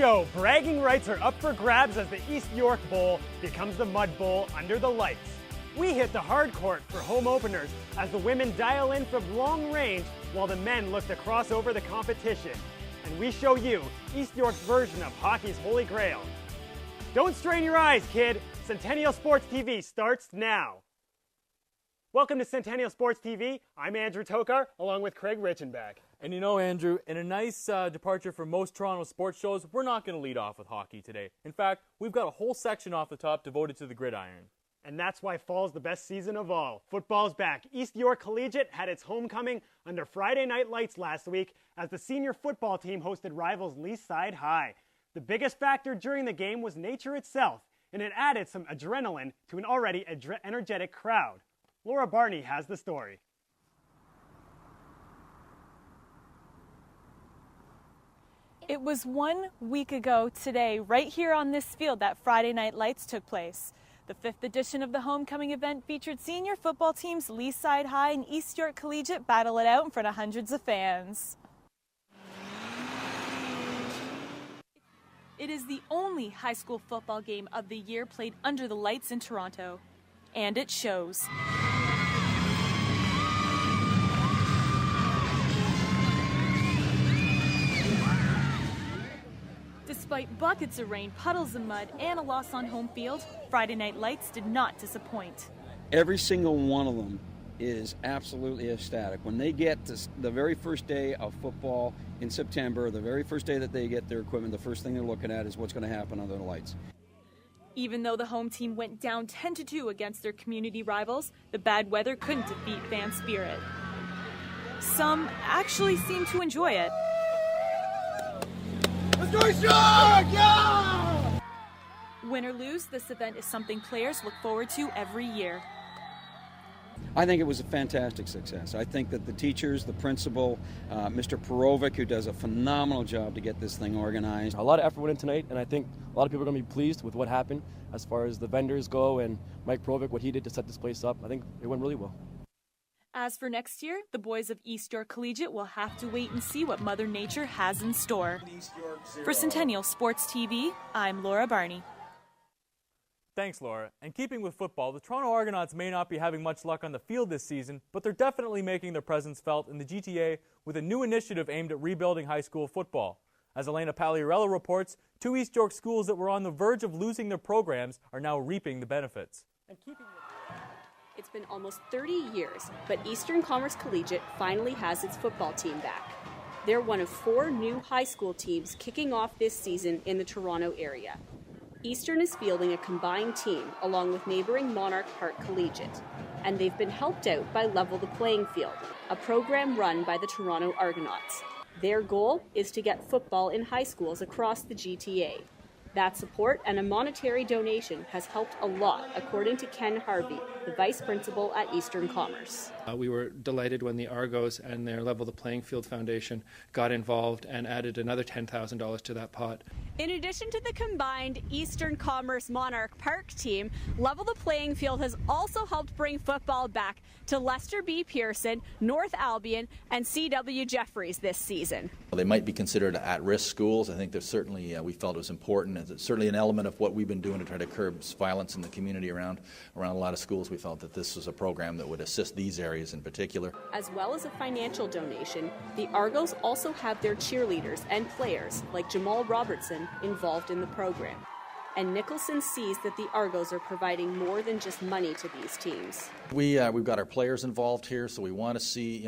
show, bragging rights are up for grabs as the East York Bowl becomes the Mud Bowl under the lights. We hit the hard court for home openers as the women dial in from long range while the men look to cross over the competition. And we show you East York's version of hockey's holy grail. Don't strain your eyes, kid. Centennial Sports TV starts now. Welcome to Centennial Sports TV. I'm Andrew Tokar, along with Craig Richenbach. And you know, Andrew, in a nice departure from most Toronto sports shows, we're not going to lead off with hockey today. In fact, we've got a whole section off the top devoted to the gridiron. And that's why fall's the best season of all. Football's back. East York Collegiate had its homecoming under Friday night lights last week as the senior football team hosted rivals Degrassi High. The biggest factor during the game was nature itself, and it added some adrenaline to an already energetic crowd. Laura Barney has the story. It was 1 week ago today, right here on this field, that Friday Night Lights took place. The 5th edition of the homecoming event featured senior football teams Degrassi High and East York Collegiate battle it out in front of hundreds of fans. It is the only high school football game of the year played under the lights in Toronto, and it shows. Despite buckets of rain, puddles of mud, and a loss on home field, Friday Night Lights did not disappoint. Every single one of them is absolutely ecstatic. When they get to the very first day of football in September, the very first day that they get their equipment, the first thing they're looking at is what's going to happen under the lights. Even though the home team went down 10-2 against their community rivals, the bad weather couldn't defeat fan spirit. Some actually seemed to enjoy it. Let's go, Shark! Yeah! Win or lose, this event is something players look forward to every year. I think it was a fantastic success. I think that the teachers, the principal, Mr. Perovic, who does a phenomenal job to get this thing organized. A lot of effort went in tonight, and I think a lot of people are going to be pleased with what happened as far as the vendors go and Mike Perovic, what he did to set this place up. I think it went really well. As for next year, the boys of East York Collegiate will have to wait and see what Mother Nature has in store. For Centennial Sports TV, I'm Laura Barney. Thanks, Laura. And keeping with football, the Toronto Argonauts may not be having much luck on the field this season, but they're definitely making their presence felt in the GTA with a new initiative aimed at rebuilding high school football. As Elena Pagliarello reports, 2 East York schools that were on the verge of losing their programs are now reaping the benefits. It's been almost 30 years, but Eastern Commerce Collegiate finally has its football team back. They're one of 4 new high school teams kicking off this season in the Toronto area. Eastern is fielding a combined team along with neighboring Monarch Park Collegiate, and they've been helped out by Level the Playing Field, a program run by the Toronto Argonauts. Their goal is to get football in high schools across the GTA. That support and a monetary donation has helped a lot, according to Ken Harvey, the vice principal at Eastern Commerce. We were delighted when the Argos and their Level the Playing Field Foundation got involved and added another $10,000 to that pot. In addition to the combined Eastern Commerce Monarch Park team, Level the Playing Field has also helped bring football back to Lester B. Pearson, North Albion, and C.W. Jeffries this season. Well, they might be considered at-risk schools. I think there's certainly, we felt it was important. It's certainly an element of what we've been doing to try to curb violence in the community around a lot of schools. We felt that this was a program that would assist these areas in particular. As well as a financial donation, the Argos also have their cheerleaders and players, like Jamal Robertson, involved in the program. And Nicholson sees that the Argos are providing more than just money to these teams. We've got our players involved here, so we want to see,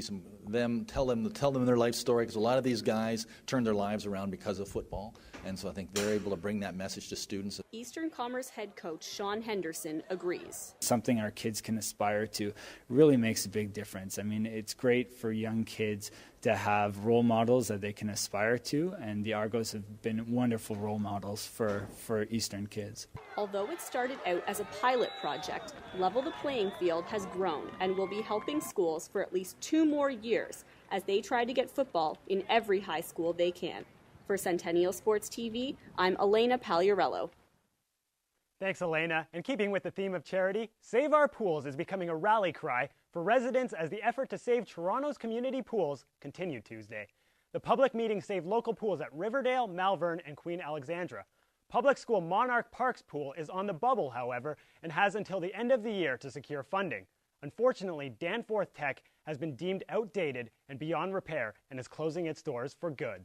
some them tell them their life story, because a lot of these guys turned their lives around because of football, and so I think they're able to bring that message to students. Eastern Commerce head coach Sean Henderson agrees. Something our kids can aspire to really makes a big difference. I mean, it's great for young kids to have role models that they can aspire to, and the Argos have been wonderful role models for Eastern kids. Although it started out as a pilot project, Level the Playing Field has grown and will be helping schools for at least 2 more years as they try to get football in every high school they can. For Centennial Sports TV, I'm Elena Pagliarello. Thanks, Elena. And keeping with the theme of charity, Save Our Pools is becoming a rally cry for residents as the effort to save Toronto's community pools continued Tuesday. The public meeting saved local pools at Riverdale, Malvern, and Queen Alexandra. Public school Monarch Park's pool is on the bubble, however, and has until the end of the year to secure funding. Unfortunately, Danforth Tech has been deemed outdated and beyond repair and is closing its doors for good.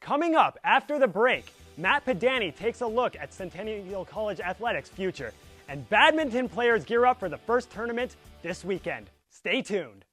Coming up after the break, Matt Padani takes a look at Centennial College athletics' future, and badminton players gear up for the first tournament this weekend. Stay tuned.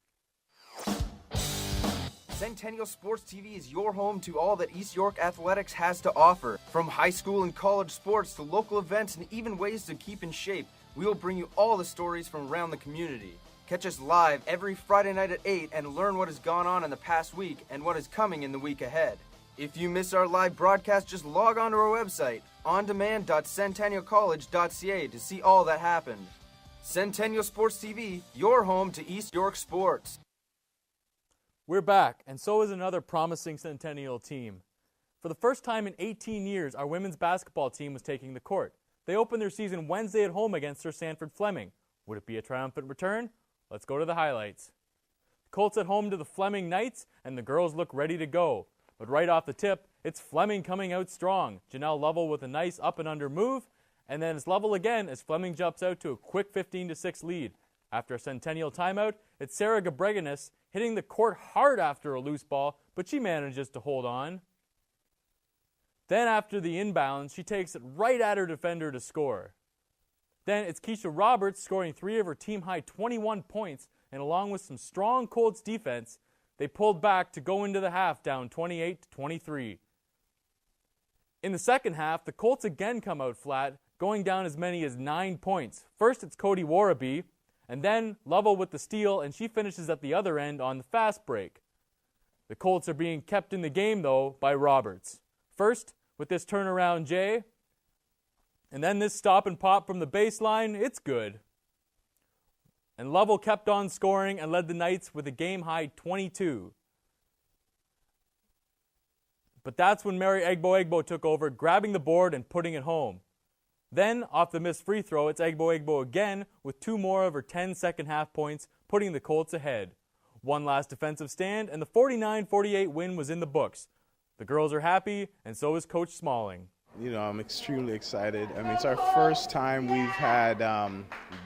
Centennial Sports TV is your home to all that East York athletics has to offer. From high school and college sports to local events and even ways to keep in shape, we will bring you all the stories from around the community. Catch us live every Friday night at 8 and learn what has gone on in the past week and what is coming in the week ahead. If you miss our live broadcast, just log on to our website, ondemand.centennialcollege.ca, to see all that happened. Centennial Sports TV, your home to East York sports. We're back, and so is another promising Centennial team. For the first time in 18 years, our women's basketball team was taking the court. They opened their season Wednesday at home against Sir Sanford Fleming. Would it be a triumphant return? Let's go to the highlights. The Colts at home to the Fleming Knights, and the girls look ready to go. But right off the tip, it's Fleming coming out strong. Janelle Lovell with a nice up and under move, and then it's Lovell again as Fleming jumps out to a quick 15-6 lead. After a Centennial timeout, it's Sarah Gabreganis hitting the court hard after a loose ball, but she manages to hold on. Then after the inbound, she takes it right at her defender to score. Then it's Keisha Roberts scoring 3 of her team-high 21 points, and along with some strong Colts defense, they pulled back to go into the half down 28-23. In the second half, the Colts again come out flat, going down as many as 9 points. First, it's Cody Warraby, and then Lovell with the steal, and she finishes at the other end on the fast break. The Colts are being kept in the game, though, by Roberts. First, with this turnaround Jay, and then this stop and pop from the baseline, it's good. And Lovell kept on scoring and led the Knights with a game-high 22. But that's when Mary Egbo took over, grabbing the board and putting it home. Then, off the missed free throw, it's Egbo again with 2 more of her 10 second-half points, putting the Colts ahead. One last defensive stand, and the 49-48 win was in the books. The girls are happy, and so is Coach Smalling. You know, I'm extremely excited. I mean, it's our first time we've had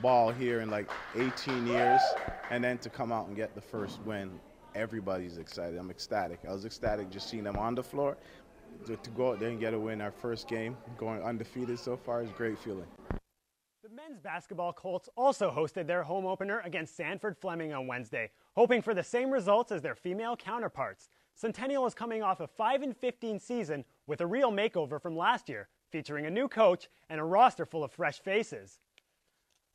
ball here in like 18 years, and then to come out and get the first win, everybody's excited. I'm ecstatic. I was ecstatic just seeing them on the floor. To go out there and get a win our first game, going undefeated so far, is a great feeling. The men's basketball Colts also hosted their home opener against Sanford Fleming on Wednesday, hoping for the same results as their female counterparts. Centennial is coming off a 5-15 season with a real makeover from last year, featuring a new coach and a roster full of fresh faces.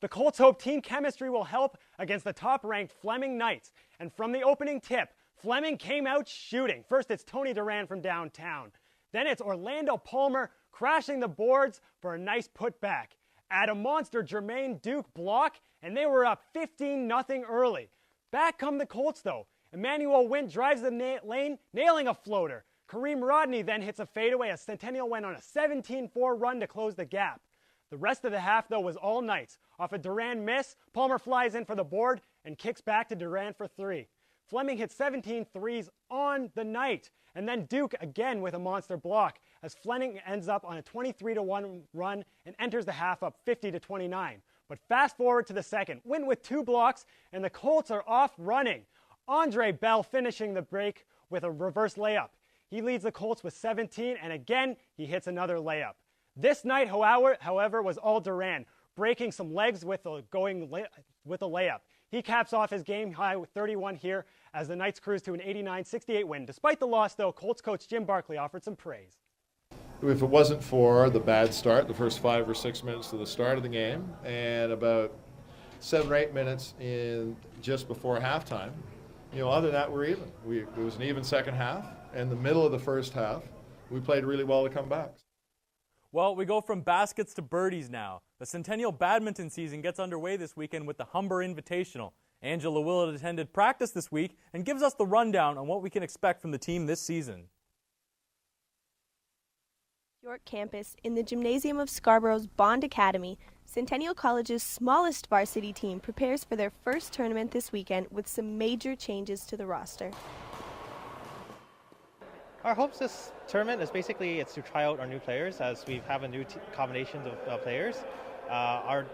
The Colts hope team chemistry will help against the top-ranked Fleming Knights, and from the opening tip, Fleming came out shooting. First, it's Tony Duran from downtown. Then it's Orlando Palmer crashing the boards for a nice putback. Add a monster Jermaine Duke block, and they were up 15-0 early. Back come the Colts, though. Emmanuel Wint drives the lane, nailing a floater. Kareem Rodney then hits a fadeaway as Centennial went on a 17-4 run to close the gap. The rest of the half, though, was all Knights. Off a Duran miss, Palmer flies in for the board and kicks back to Duran for 3. Fleming hit 17 threes on the night, and then Duke again with a monster block as Fleming ends up on a 23-1 run and enters the half up 50-29. But fast forward to the second, Wint with 2 blocks, and the Colts are off running. Andre Bell finishing the break with a reverse layup. He leads the Colts with 17, and again, he hits another layup. This night, however, was all Duran, breaking some legs with a layup. He caps off his game high with 31 here as the Knights cruise to an 89-68 win. Despite the loss, though, Colts coach Jim Barkley offered some praise. If it wasn't for the bad start, the first 5 or 6 minutes to the start of the game, and about 7 or 8 minutes in just before halftime, other than that, we're even. It was an even second half. In the middle of the first half, we played really well to come back. Well, we go from baskets to birdies now. The Centennial badminton season gets underway this weekend with the Humber Invitational. Angela Willett attended practice this week and gives us the rundown on what we can expect from the team this season. York campus, in the gymnasium of Scarborough's Bond Academy, Centennial College's smallest varsity team prepares for their first tournament this weekend with some major changes to the roster. Our hopes this tournament is basically it's to try out our new players as we have a new combination of players. Our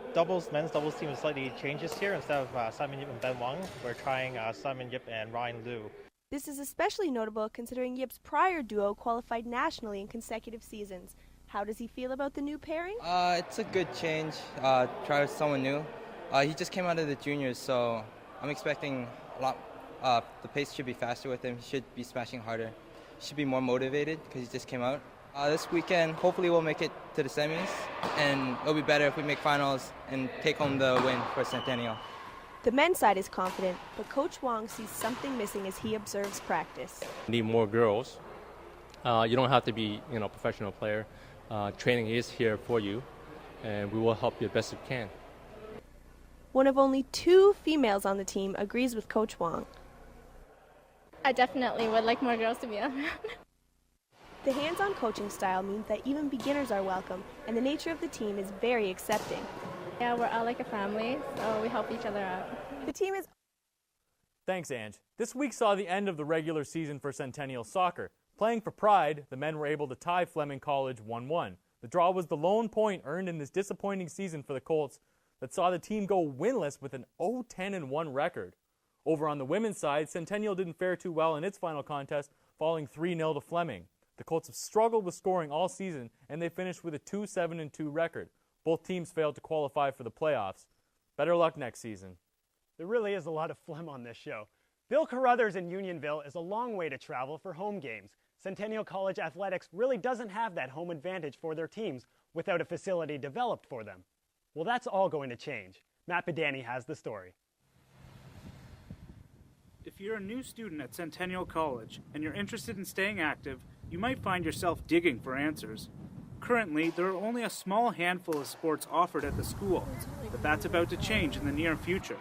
men's doubles team is slightly changed this year. Instead of Simon Yip and Ben Wang, we're trying Simon Yip and Ryan Liu. This is especially notable considering Yip's prior duo qualified nationally in consecutive seasons. How does he feel about the new pairing? It's a good change. Try someone new. He just came out of the juniors, so I'm expecting a lot. The pace should be faster with him. He should be smashing harder. He should be more motivated because he just came out. This weekend, hopefully we'll make it to the semis, and it'll be better if we make finals and take home the win for Centennial. The men's side is confident, but Coach Wong sees something missing as he observes practice. Need more girls. You don't have to be, a professional player. Training is here for you, and we will help you as best we can. One of only 2 females on the team agrees with Coach Wong. I definitely would like more girls to be on. The hands-on coaching style means that even beginners are welcome, and the nature of the team is very accepting. Yeah, we're all like a family, so we help each other out. The team is... Thanks, Ange. This week saw the end of the regular season for Centennial Soccer. Playing for pride, the men were able to tie Fleming College 1-1. The draw was the lone point earned in this disappointing season for the Colts that saw the team go winless with an 0-10-1 record. Over on the women's side, Centennial didn't fare too well in its final contest, falling 3-0 to Fleming. The Colts have struggled with scoring all season, and they finished with a 2-7-2 record. Both teams failed to qualify for the playoffs. Better luck next season. There really is a lot of phlegm on this show. Bill Carruthers in Unionville is a long way to travel for home games. Centennial College Athletics really doesn't have that home advantage for their teams without a facility developed for them. Well, that's all going to change. Matt Pedani has the story. If you're a new student at Centennial College and you're interested in staying active, you might find yourself digging for answers. Currently, there are only a small handful of sports offered at the school, but that's about to change in the near future.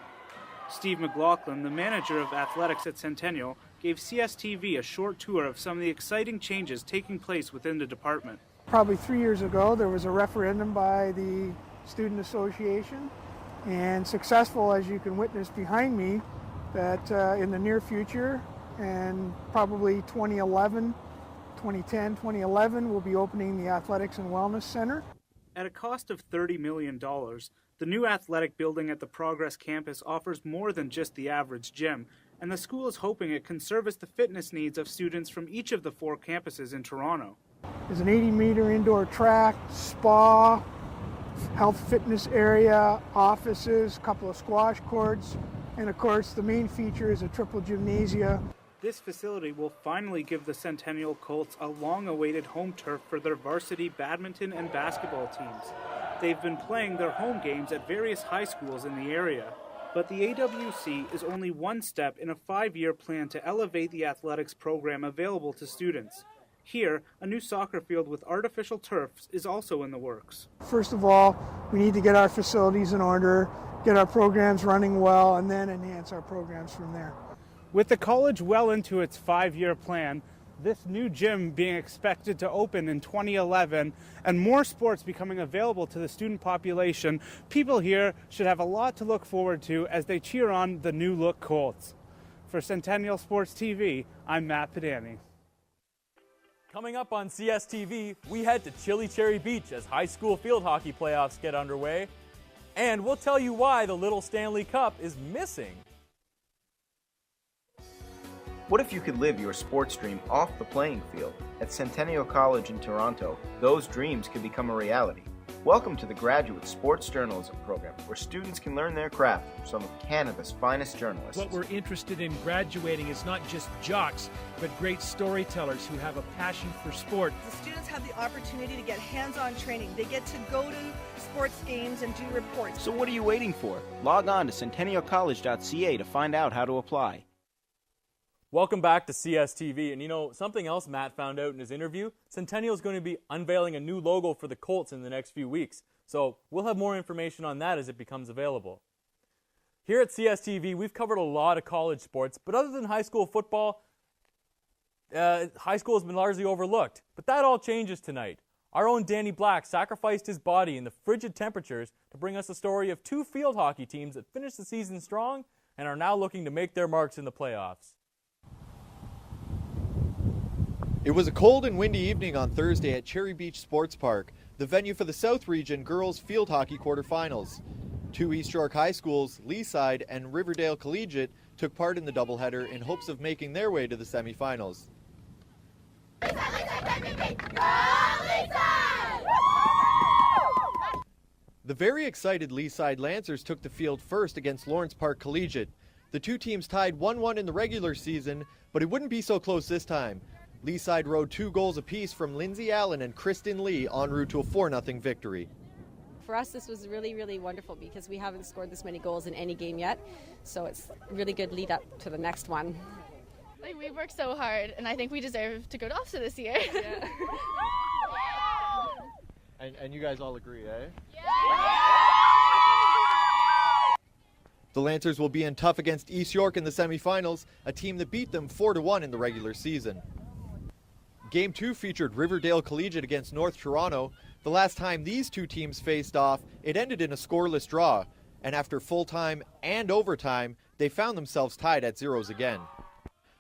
Steve McLaughlin, the manager of athletics at Centennial, gave CSTV a short tour of some of the exciting changes taking place within the department. Probably 3 years ago, there was a referendum by the Student Association, and successful, as you can witness behind me, that in the near future, and probably 2010, 2011, we'll be opening the Athletics and Wellness Center. At a cost of $30 million, the new athletic building at the Progress campus offers more than just the average gym, and the school is hoping it can service the fitness needs of students from each of the 4 campuses in Toronto. There's an 80-meter indoor track, spa, health fitness area, offices, a couple of squash courts, and of course the main feature is a triple gymnasia. This facility will finally give the Centennial Colts a long-awaited home turf for their varsity badminton and basketball teams. They've been playing their home games at various high schools in the area. But the AWC is only one step in a 5-year plan to elevate the athletics program available to students. Here, a new soccer field with artificial turfs is also in the works. First of all, we need to get our facilities in order, get our programs running well, and then enhance our programs from there. With the college well into its 5-year plan, this new gym being expected to open in 2011, and more sports becoming available to the student population, people here should have a lot to look forward to as they cheer on the new-look Colts. For Centennial Sports TV, I'm Matt Pedani. Coming up on CSTV, we head to Chili Cherry Beach as high school field hockey playoffs get underway. And we'll tell you why the Little Stanley Cup is missing. What if you could live your sports dream off the playing field? At Centennial College in Toronto, those dreams could become a reality. Welcome to the Graduate Sports Journalism program, where students can learn their craft from some of Canada's finest journalists. What we're interested in graduating is not just jocks, but great storytellers who have a passion for sport. The students have the opportunity to get hands-on training. They get to go to sports games and do reports. So what are you waiting for? Log on to centennialcollege.ca to find out how to apply. Welcome back to CSTV. And you know, something else Matt found out in his interview, Centennial is going to be unveiling a new logo for the Colts in the next few weeks. So we'll have more information on that as it becomes available. Here at CSTV, we've covered a lot of college sports, but other than high school football, high school has been largely overlooked. But that all changes tonight. Our own Danny Black sacrificed his body in the frigid temperatures to bring us a story of 2 field hockey teams that finished the season strong and are now looking to make their marks in the playoffs. It was a cold and windy evening on Thursday at Cherry Beach Sports Park, the venue for the South Region Girls Field Hockey quarterfinals. Two East York high schools, Leaside and Riverdale Collegiate, took part in the doubleheader in hopes of making their way to the semifinals. The very excited Leaside Lancers took the field first against Lawrence Park Collegiate. The two teams tied 1-1 in the regular season, but it wouldn't be so close this time. Leaside rode 2 goals apiece from Lindsay Allen and Kristen Lee en route to a 4-0 victory. For us, this was really, really wonderful because we haven't scored this many goals in any game yet. So it's a really good lead up to the next one. Like, we worked so hard, and I think we deserve to go to OFSA this year. Yeah. And you guys all agree, eh? Yeah! The Lancers will be in tough against East York in the semifinals, a team that beat them 4-1 in the regular season. Game 2 featured Riverdale Collegiate against North Toronto. The last time these two teams faced off, it ended in a scoreless draw, and after full-time and overtime, they found themselves tied at zeros again.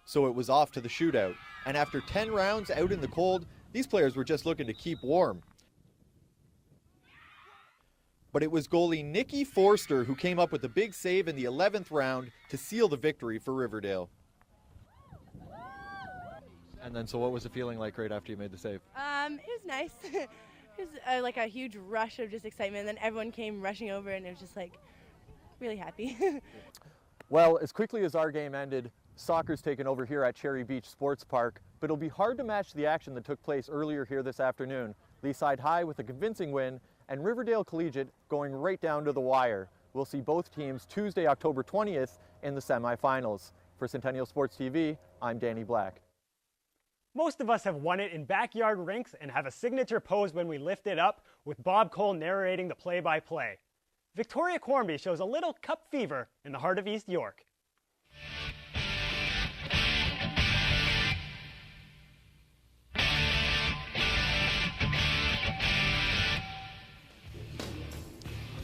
So it was off to the shootout, and after 10 rounds out in the cold, these players were just looking to keep warm. But it was goalie Nikki Forster who came up with a big save in the 11th round to seal the victory for Riverdale. And then, so what was the feeling like right after you made the save? It was nice. It was like a huge rush of just excitement, and then everyone came rushing over, and it was just like really happy. Well, as quickly as our game ended, soccer's taken over here at Cherry Beach Sports Park, but it'll be hard to match the action that took place earlier here this afternoon. Leaside High with a convincing win, and Riverdale Collegiate going right down to the wire. We'll see both teams Tuesday, October 20th in the semifinals. For Centennial Sports TV, I'm Danny Black. Most of us have won it in backyard rinks and have a signature pose when we lift it up, with Bob Cole narrating the play-by-play. Victoria Cornby shows a little cup fever in the heart of East York.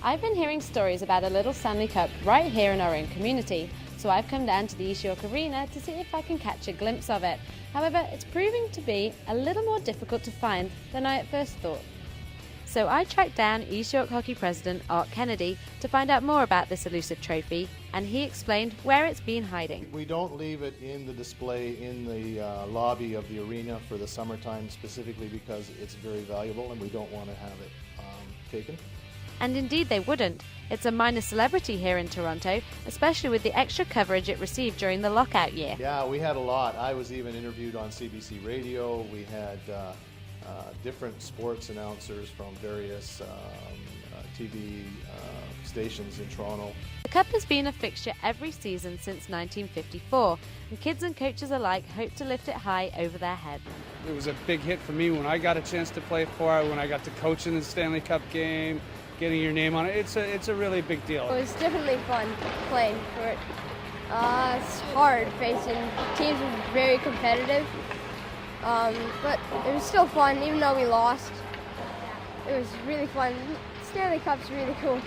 I've been hearing stories about a little Stanley Cup right here in our own community, so I've come down to the East York Arena to see if I can catch a glimpse of it. However, it's proving to be a little more difficult to find than I at first thought. So I tracked down East York Hockey President Art Kennedy to find out more about this elusive trophy, and he explained where it's been hiding. We don't leave it in the display in the lobby of the arena for the summertime, specifically because it's very valuable and we don't want to have it taken. And indeed they wouldn't. It's a minor celebrity here in Toronto, especially with the extra coverage it received during the lockout year. Yeah, we had a lot. I was even interviewed on CBC Radio. We had different sports announcers from various TV stations in Toronto. The Cup has been a fixture every season since 1954, and kids and coaches alike hope to lift it high over their heads. It was a big hit for me when I got a chance to play for it, when I got to coach in the Stanley Cup game. Getting your name on it, it's a really big deal. It was definitely fun playing for it. It's hard facing teams were very competitive, but it was still fun even though we lost. It was really fun. Stanley Cup's really cool.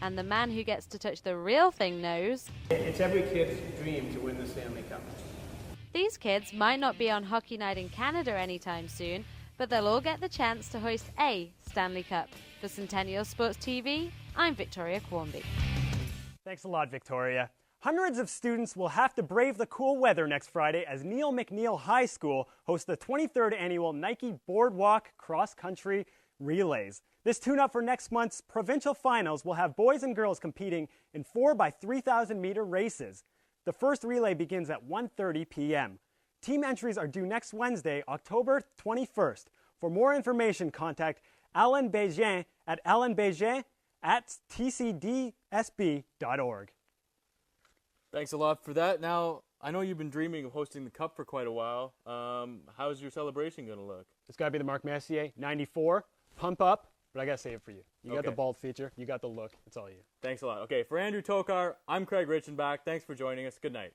And the man who gets to touch the real thing knows it's every kid's dream to win the Stanley Cup. These kids might not be on Hockey Night in Canada anytime soon, but they'll all get the chance to hoist a Stanley Cup. For Centennial Sports TV, I'm Victoria Cornby. Thanks a lot, Victoria. Hundreds of students will have to brave the cool weather next Friday as Neil McNeil High School hosts the 23rd annual Nike Boardwalk Cross Country Relays. This tune-up for next month's provincial finals will have boys and girls competing in 4 by 3,000 meter races. The first relay begins at 1:30 p.m. Team entries are due next Wednesday, October 21st. For more information, contact Alan Bégin at alanbégin@tcdsb.org. Thanks a lot for that. Now, I know you've been dreaming of hosting the Cup for quite a while. How's your celebration going to look? It's got to be the Mark Messier 94, pump up, but I got to say it for you. You got Okay. the bald feature, you got the look, it's all you. Thanks a lot. Okay, for Andrew Tokar, I'm Craig Richenbach. Thanks for joining us. Good night.